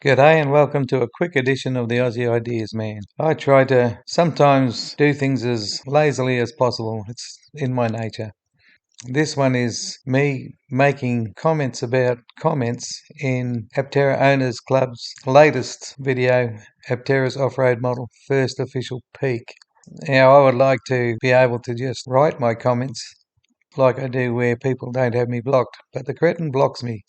G'day and welcome to a quick edition of the Aussie Ideas Man. I try to sometimes do things as lazily as possible. It's in my nature. This one is me making comments about comments in Aptera Owners Club's latest video, Aptera's off-road model, first official peak. Now I would like to be able to just write my comments like I do where people don't have me blocked, but the cretin blocks me.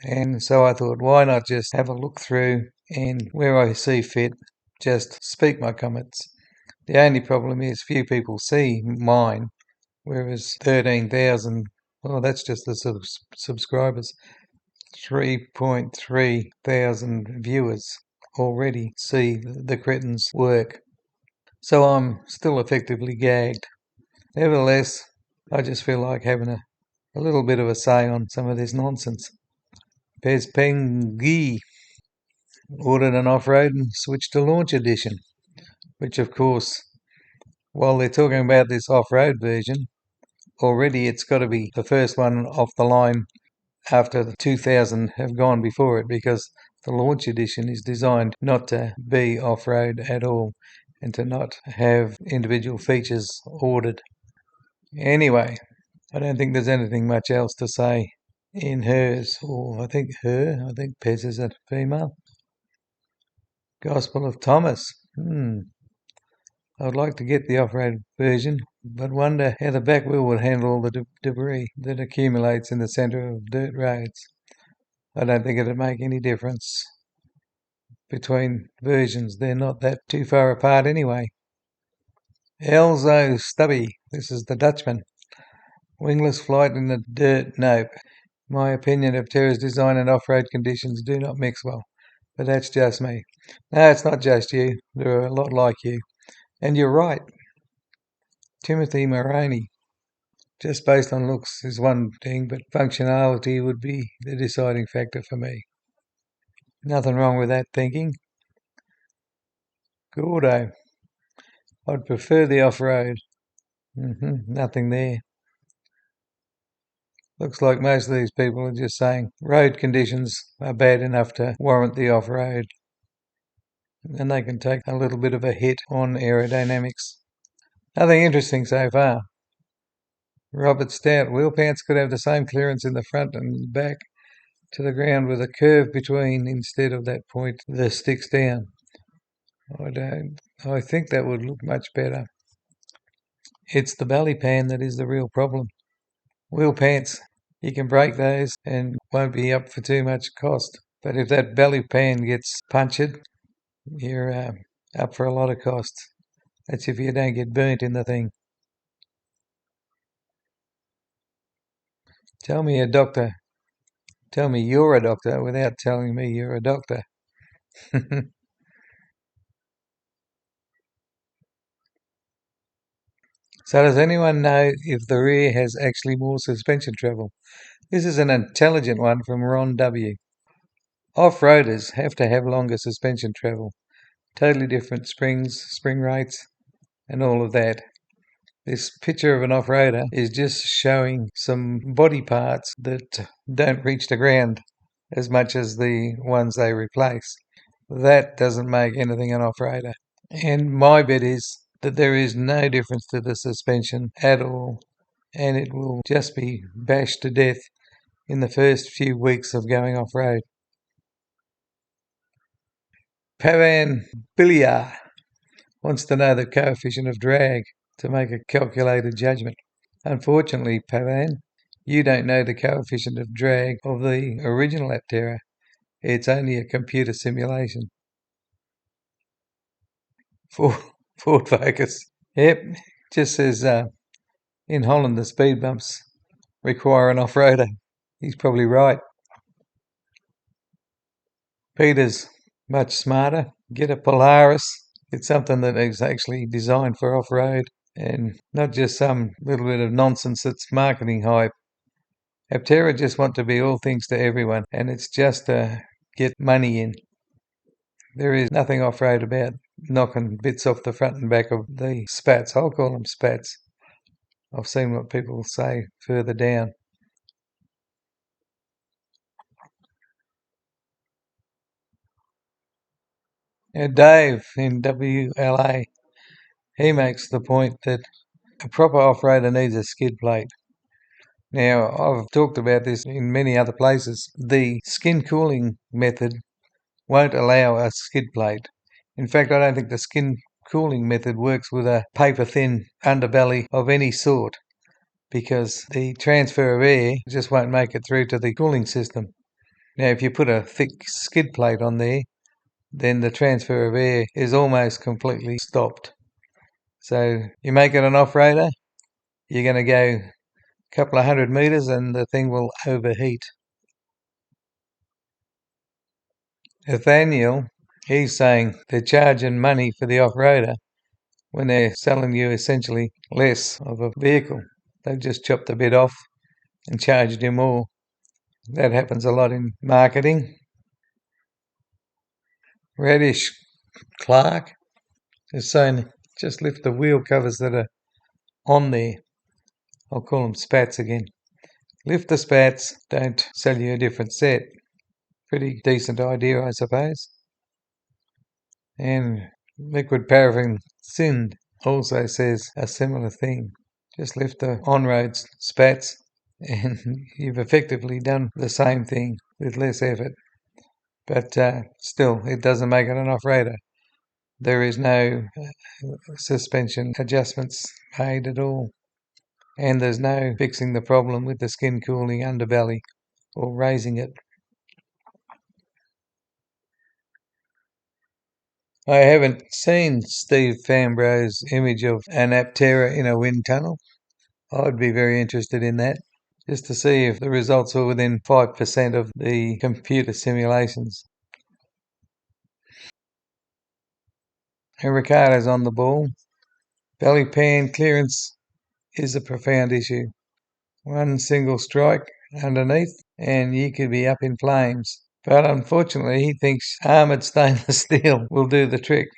And so I thought, why not just have a look through and where I see fit, just speak my comments. The only problem is few people see mine, whereas 13,000, well, that's just the subscribers. 3.3 thousand viewers already see the cretins' work. So I'm still effectively gagged. Nevertheless, I just feel like having a little bit of a say on some of this nonsense. Pez Pengi ordered an off-road and switched to launch edition, which of course, while they're talking about this off-road version, already it's got to be the first one off the line after the 2000 have gone before it, because the launch edition is designed not to be off-road at all and to not have individual features ordered. Anyway, I don't think there's anything much else to say in hers, or I think Pez is a female. Gospel of Thomas. I'd like to get the off-road version, but wonder how the back wheel would handle all the debris that accumulates in the centre of dirt roads. I don't think it'd make any difference between versions. They're not that too far apart anyway. Elzo Stubby. This is the Dutchman. Wingless flight in the dirt. Nope. My opinion of Aptera's design and off-road conditions do not mix well. But that's just me. No, it's not just you. There are a lot like you. And you're right. Timothy Maroney, just based on looks is one thing, but functionality would be the deciding factor for me. Nothing wrong with that thinking. Gordo, I'd prefer the off-road. Nothing there. Looks like most of these people are just saying road conditions are bad enough to warrant the off-road. And they can take a little bit of a hit on aerodynamics. Nothing interesting so far. Robert Stout, wheel pants could have the same clearance in the front and back to the ground with a curve between instead of that point that sticks down. I think that would look much better. It's the belly pan that is the real problem. Wheel pants, you can break those and won't be up for too much cost. But if that belly pan gets punctured, you're up for a lot of costs. That's if you don't get burnt in the thing. Tell me you're a doctor without telling me you're a doctor. So does anyone know if the rear has actually more suspension travel? This is an intelligent one from Ron W. Off-roaders have to have longer suspension travel. Totally different springs, spring rates, and all of that. This picture of an off-roader is just showing some body parts that don't reach the ground as much as the ones they replace. That doesn't make anything an off-roader. And my bet is that there is no difference to the suspension at all, and it will just be bashed to death in the first few weeks of going off-road. Pavan Billiar wants to know the coefficient of drag to make a calculated judgment. Unfortunately, Pavan, you don't know the coefficient of drag of the original Aptera. It's only a computer simulation. Ford Focus. Yep, just says in Holland the speed bumps require an off-roader. He's probably right. Peter's much smarter. Get a Polaris. It's something that is actually designed for off-road and not just some little bit of nonsense that's marketing hype. Aptera just want to be all things to everyone, and it's just to get money in. There is nothing off-road about knocking bits off the front and back of the spats. I'll call them spats. I've seen what people say further down. Dave in WLA, he makes the point that a proper off-roader needs a skid plate. Now, I've talked about this in many other places. The skin cooling method won't allow a skid plate. In fact, I don't think the skin cooling method works with a paper-thin underbelly of any sort, because the transfer of air just won't make it through to the cooling system. Now, if you put a thick skid plate on there, then the transfer of air is almost completely stopped. So you make it an off-roader, you're going to go a couple of 100 metres and the thing will overheat. Nathaniel, he's saying they're charging money for the off-roader when they're selling you essentially less of a vehicle. They've just chopped a bit off and charged you more. That happens a lot in marketing. Radish Clark is saying just lift the wheel covers that are on there. I'll call them spats again. Lift the spats, don't sell you a different set. Pretty decent idea, I suppose. And Liquid Paraffin Sin also says a similar thing. Just lift the on-road spats and you've effectively done the same thing with less effort. But still, it doesn't make it an off-roader. There is no suspension adjustments made at all. And there's no fixing the problem with the skin cooling underbelly or raising it. I haven't seen Steve Fambro's image of an Aptera in a wind tunnel. I'd be very interested in that, just to see if the results were within 5% of the computer simulations. And Ricardo's on the ball. Belly pan clearance is a profound issue. One single strike underneath and you could be up in flames. But unfortunately, he thinks armoured stainless steel will do the trick.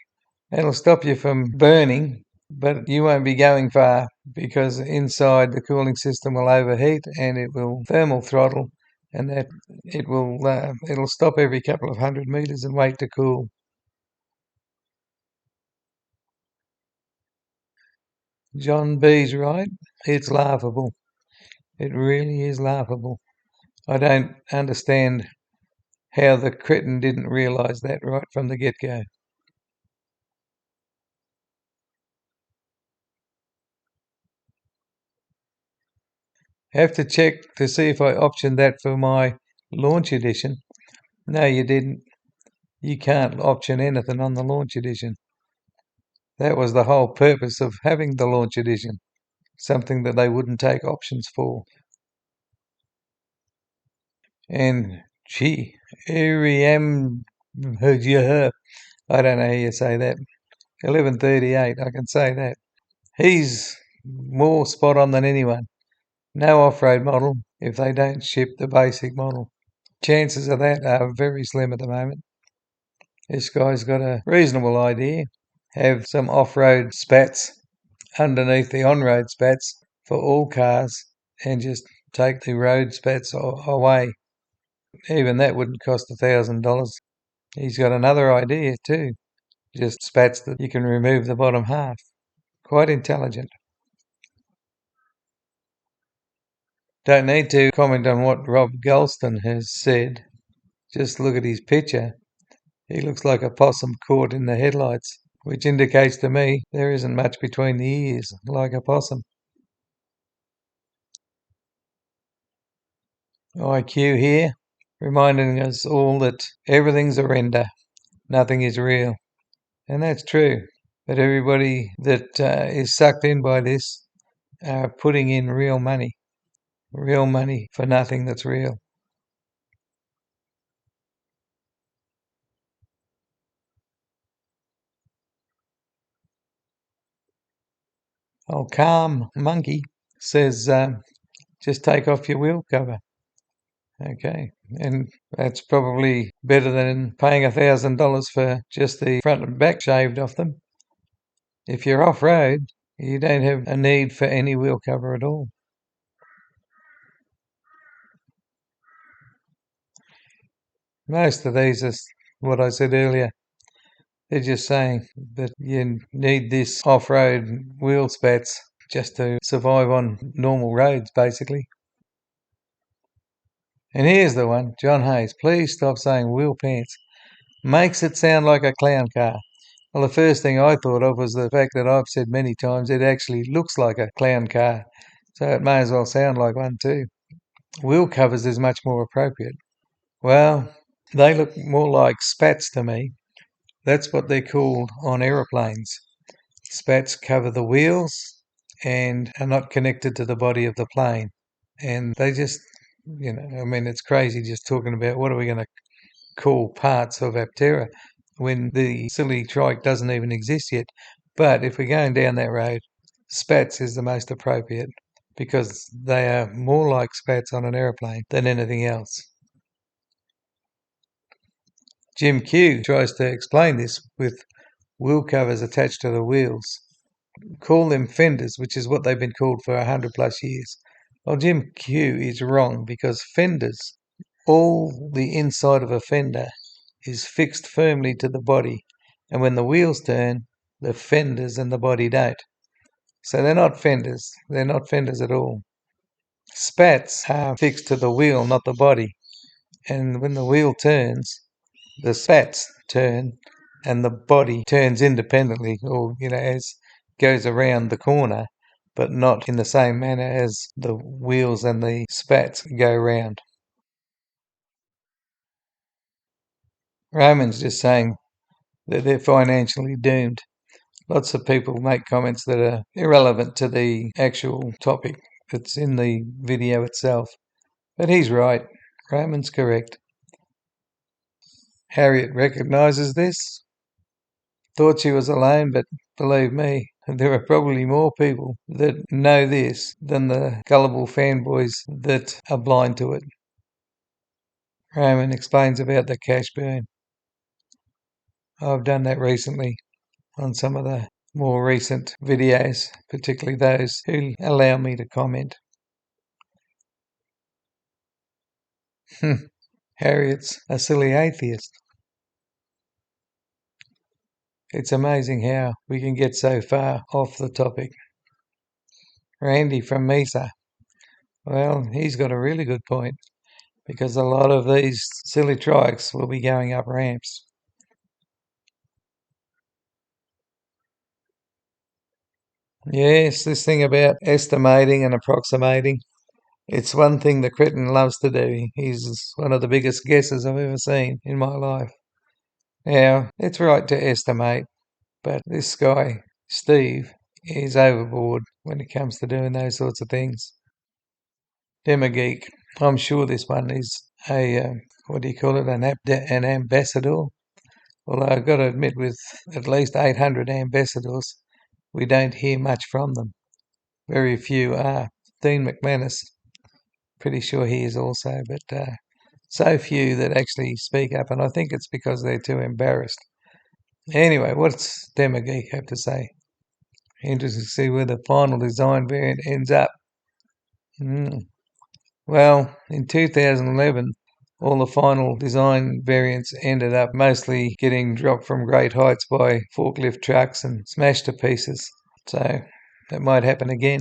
It'll stop you from burning, but you won't be going far because inside the cooling system will overheat and it will thermal throttle, and that it'll stop every couple of 100 metres and wait to cool. John B's right. It's laughable. It really is laughable. I don't understand how the cretin didn't realise that right from the get-go. Have to check to see if I optioned that for my launch edition. No, you didn't. You can't option anything on the launch edition. That was the whole purpose of having the launch edition, something that they wouldn't take options for. And gee, Ariam, I don't know how you say that. 1138, I can say that. He's more spot on than anyone. No off-road model if they don't ship the basic model. Chances of that are very slim at the moment. This guy's got a reasonable idea. Have some off-road spats underneath the on-road spats for all cars and just take the road spats away. Even that wouldn't cost $1,000. He's got another idea too. Just spats that you can remove the bottom half. Quite intelligent. Don't need to comment on what Rob Gulston has said. Just look at his picture. He looks like a possum caught in the headlights, which indicates to me there isn't much between the ears, like a possum. IQ here, reminding us all that everything's a render, nothing is real. And that's true. But everybody that is sucked in by this are putting in real money for nothing that's real. Oh, Calm Monkey says just take off your wheel cover. Okay, and that's probably better than paying $1,000 for just the front and back shaved off them. If you're off-road, you don't have a need for any wheel cover at all. Most of these are what I said earlier. They're just saying that you need this off-road wheel spats just to survive on normal roads, basically. And here's the one, John Hayes. Please stop saying wheel pants. Makes it sound like a clown car. Well, the first thing I thought of was the fact that I've said many times it actually looks like a clown car. So it may as well sound like one too. Wheel covers is much more appropriate. Well, they look more like spats to me. That's what they're called on aeroplanes. Spats cover the wheels and are not connected to the body of the plane. And they just, I mean, it's crazy just talking about what are we going to call parts of Aptera when the silly trike doesn't even exist yet. But if we're going down that road, spats is the most appropriate because they are more like spats on an aeroplane than anything else. Jim Q tries to explain this with wheel covers attached to the wheels. Call them fenders, which is what they've been called for 100 plus years. Well, Jim Q is wrong because fenders, all the inside of a fender is fixed firmly to the body, and when the wheels turn, the fenders and the body don't. So they're not fenders. They're not fenders at all. Spats are fixed to the wheel, not the body. And when the wheel turns, the spats turn and the body turns independently or, as goes around the corner, but not in the same manner as the wheels and the spats go round. Roman's just saying that they're financially doomed. Lots of people make comments that are irrelevant to the actual topic that's in the video itself. But he's right. Roman's correct. Harriet recognises this. Thought she was alone, but believe me, there are probably more people that know this than the gullible fanboys that are blind to it. Roman explains about the cash burn. I've done that recently on some of the more recent videos, particularly those who allow me to comment. Harriet's a silly atheist. It's amazing how we can get so far off the topic. Randy from Mesa. Well, he's got a really good point because a lot of these silly trikes will be going up ramps. Yes, this thing about estimating and approximating. It's one thing the cretin loves to do. He's one of the biggest guessers I've ever seen in my life. Now, it's right to estimate, but this guy, Steve, is overboard when it comes to doing those sorts of things. Demageek. I'm sure this one is a, what do you call it, an ambassador. Although I've got to admit, with at least 800 ambassadors, we don't hear much from them. Very few are. Dean McManus, pretty sure he is also, but so few that actually speak up, and I think it's because they're too embarrassed. Anyway, what's Demageek have to say? Interesting to see where the final design variant ends up. Well, in 2011, all the final design variants ended up mostly getting dropped from great heights by forklift trucks and smashed to pieces. So that might happen again.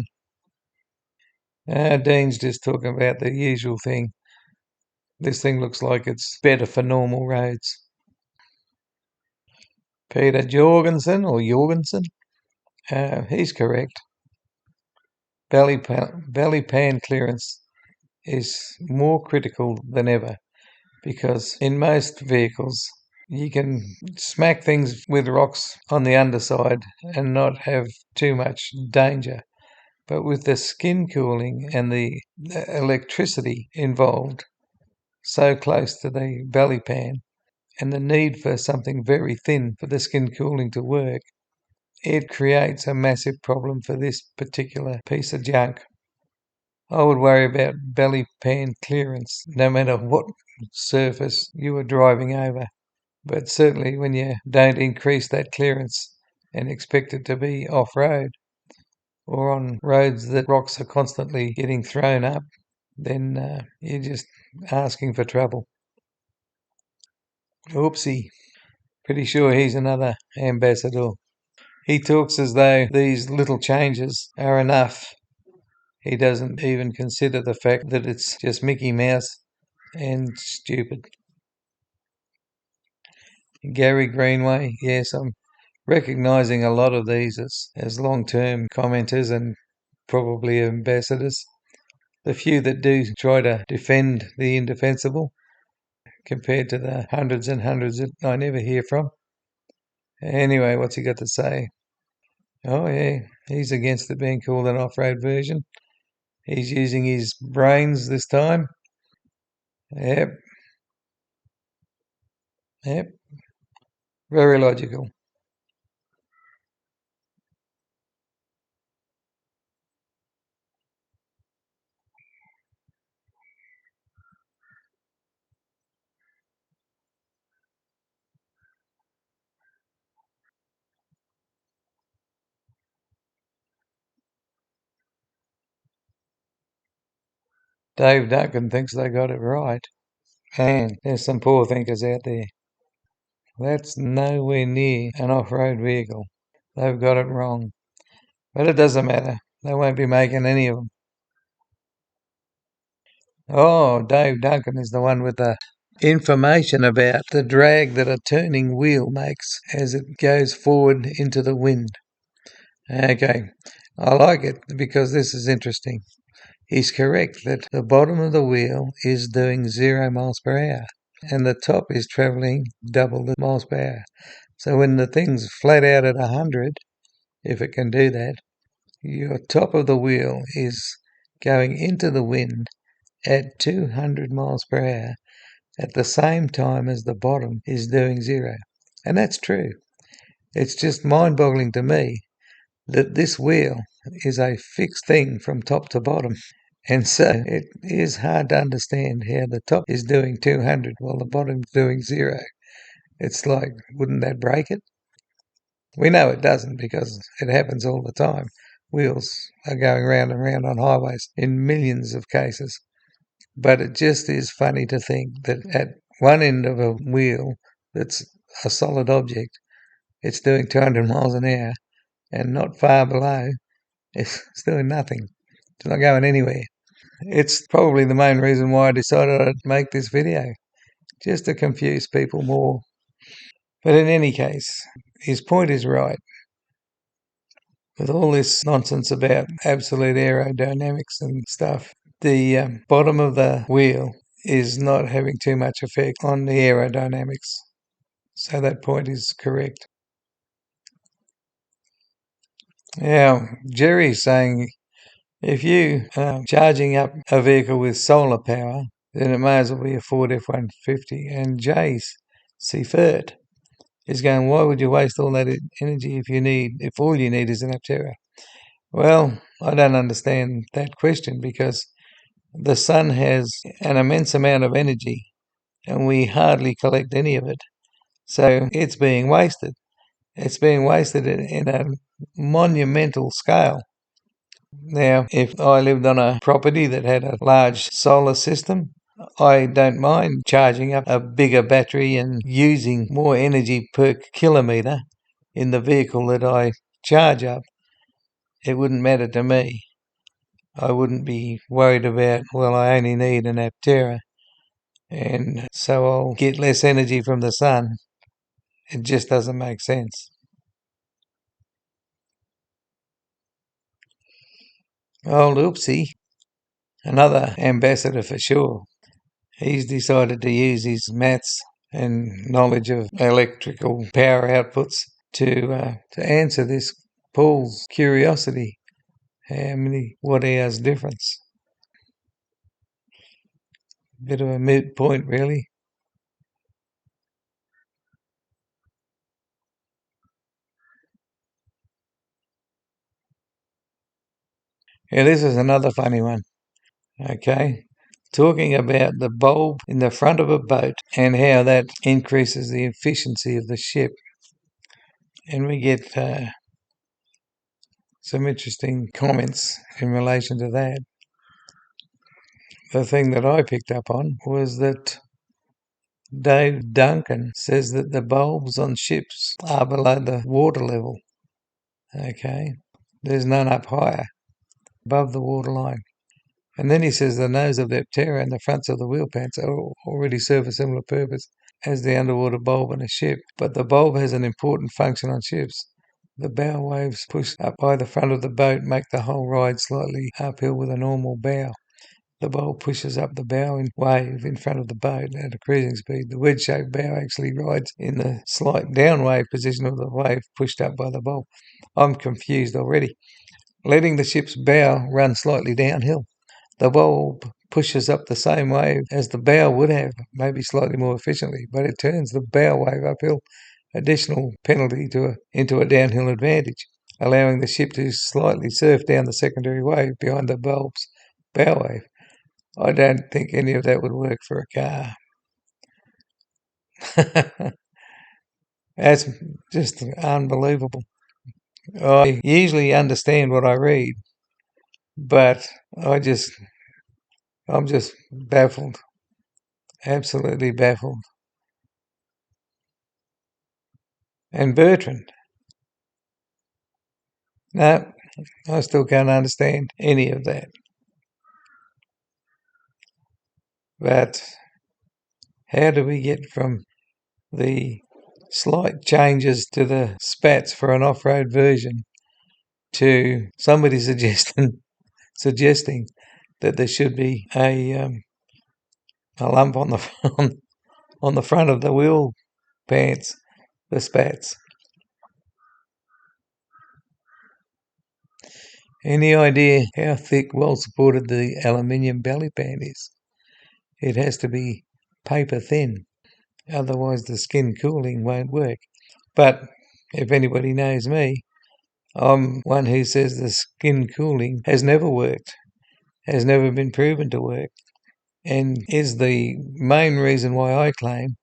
Dean's just talking about the usual thing. This thing looks like it's better for normal roads. Peter Jorgensen or Jorgensen, he's correct. Belly pan clearance is more critical than ever because in most vehicles you can smack things with rocks on the underside and not have too much danger. But with the skin cooling and the electricity involved so close to the belly pan and the need for something very thin for the skin cooling to work, it creates a massive problem for this particular piece of junk. I would worry about belly pan clearance no matter what surface you are driving over. But certainly when you don't increase that clearance and expect it to be off-road or on roads that rocks are constantly getting thrown up, then you're just asking for trouble. Oopsie. Pretty sure he's another ambassador. He talks as though these little changes are enough. He doesn't even consider the fact that it's just Mickey Mouse and stupid. Gary Greenway, yes, I'm recognising a lot of these as long-term commenters and probably ambassadors. The few that do try to defend the indefensible compared to the hundreds and hundreds that I never hear from. Anyway, what's he got to say? Oh, yeah, he's against it being called an off-road version. He's using his brains this time. Yep, yep, very logical. Dave Duncan thinks they got it right. And there's some poor thinkers out there. That's nowhere near an off-road vehicle. They've got it wrong. But it doesn't matter. They won't be making any of them. Oh, Dave Duncan is the one with the information about the drag that a turning wheel makes as it goes forward into the wind. Okay, I like it because this is interesting. He's correct that the bottom of the wheel is doing 0 miles per hour and the top is travelling double the miles per hour. So when the thing's flat out at 100, if it can do that, your top of the wheel is going into the wind at 200 miles per hour at the same time as the bottom is doing 0. And that's true. It's just mind-boggling to me that this wheel is a fixed thing from top to bottom. And so it is hard to understand how the top is doing 200 while the bottom's doing 0. It's like, wouldn't that break it? We know it doesn't because it happens all the time. Wheels are going round and round on highways in millions of cases. But it just is funny to think that at one end of a wheel that's a solid object, it's doing 200 miles an hour, and not far below, it's doing nothing. It's not going anywhere. It's probably the main reason why I decided I'd make this video, just to confuse people more. But in any case, his point is right. With all this nonsense about absolute aerodynamics and stuff, the bottom of the wheel is not having too much effect on the aerodynamics. So that point is correct. Now, Jerry's saying if you are charging up a vehicle with solar power, then it may as well be a Ford F-150. And Jay's Seifert is going, why would you waste all that energy if all you need is an Aptera? Well, I don't understand that question because the sun has an immense amount of energy and we hardly collect any of it. So it's being wasted. It's being wasted in a monumental scale. Now, if I lived on a property that had a large solar system, I don't mind charging up a bigger battery and using more energy per kilometre in the vehicle that I charge up. It wouldn't matter to me. I wouldn't be worried about, well, I only need an Aptera, and so I'll get less energy from the sun. It just doesn't make sense. Old Oopsie, another ambassador for sure. He's decided to use his maths and knowledge of electrical power outputs to answer this Paul's curiosity. How many watt hours difference? Bit of a moot point, really. Yeah, this is another funny one. Okay, talking about the bulb in the front of a boat and how that increases the efficiency of the ship. And we get some interesting comments in relation to that. The thing that I picked up on was that Dave Duncan says that the bulbs on ships are below the water level. Okay. There's none up higher, above the waterline. And then he says the nose of the Aptera and the fronts of the wheel pants already serve a similar purpose as the underwater bulb on a ship. But the bulb has an important function on ships. The bow waves pushed up by the front of the boat make the whole ride slightly uphill with a normal bow. The bulb pushes up the bow wave in front of the boat at a cruising speed. The wedge-shaped bow actually rides in the slight downwave position of the wave pushed up by the bulb. I'm confused already. Letting the ship's bow run slightly downhill. The bulb pushes up the same wave as the bow would have, maybe slightly more efficiently, but it turns the bow wave uphill, additional penalty into a downhill advantage, allowing the ship to slightly surf down the secondary wave behind the bulb's bow wave. I don't think any of that would work for a car. That's just unbelievable. I usually understand what I read, but I'm just baffled, absolutely baffled. And Bertrand, no, I still can't understand any of that. But how do we get from the slight changes to the spats for an off-road version to somebody suggesting that there should be a lump on the on the front of the wheel pants, the spats? Any idea how thick, well supported the aluminium belly pan is? It has to be paper thin, otherwise the skin cooling won't work. But if anybody knows me, I'm one who says the skin cooling has never worked, has never been proven to work, and is the main reason why I claim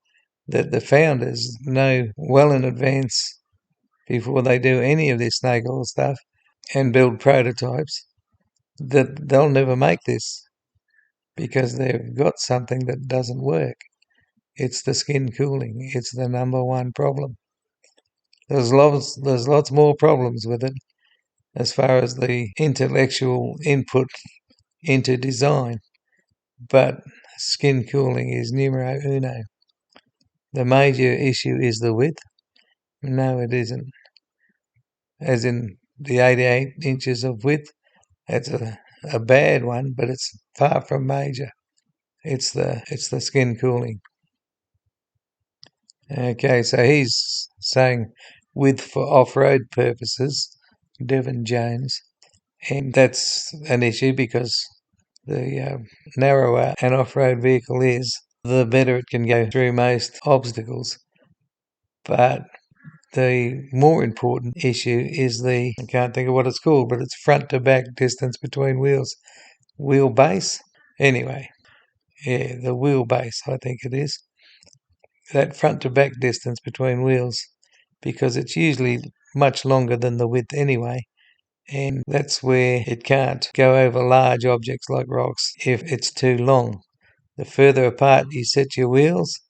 that the founders know well in advance, before they do any of this snake oil stuff and build prototypes, that they'll never make this because they've got something that doesn't work. It's the skin cooling. It's the number one problem. There's lots more problems with it as far as the intellectual input into design, but skin cooling is numero uno. The major issue is the width. No, it isn't. As in the 88 inches of width, that's a bad one, but it's far from major. It's the skin cooling. Okay, so he's saying width for off-road purposes, Devon Jones, and that's an issue because the narrower an off-road vehicle is, the better it can go through most obstacles. But the more important issue is I can't think of what it's called, but it's front to back distance between wheels. Wheelbase? Anyway, yeah, the wheelbase, I think it is. That front to back distance between wheels, because it's usually much longer than the width anyway, and that's where it can't go over large objects like rocks if it's too long. The further apart you set your wheels,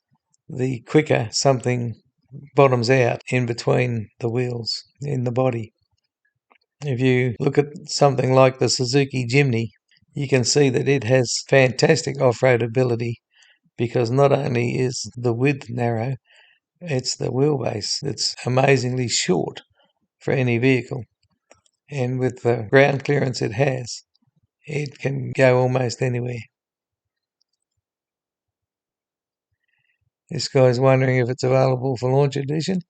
the quicker something bottoms out in between the wheels in the body. If you look at something like the Suzuki Jimny, you can see that it has fantastic off-road ability because not only is the width narrow, it's the wheelbase that's amazingly short for any vehicle. And with the ground clearance it has, it can go almost anywhere. This guy's wondering if it's available for launch edition.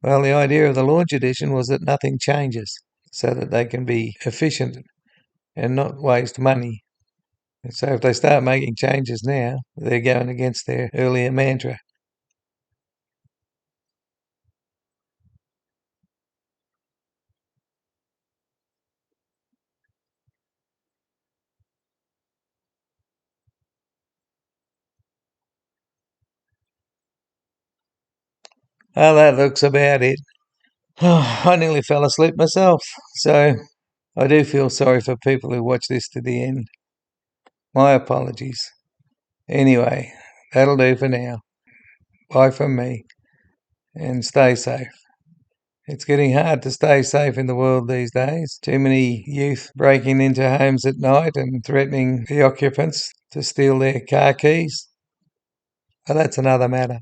Well, the idea of the launch edition was that nothing changes, so that they can be efficient and not waste money. So if they start making changes now, they're going against their earlier mantra. Oh, that looks about it. Oh, I nearly fell asleep myself, so I do feel sorry for people who watch this to the end. My apologies. Anyway, that'll do for now. Bye from me and stay safe. It's getting hard to stay safe in the world these days. Too many youth breaking into homes at night and threatening the occupants to steal their car keys. But that's another matter.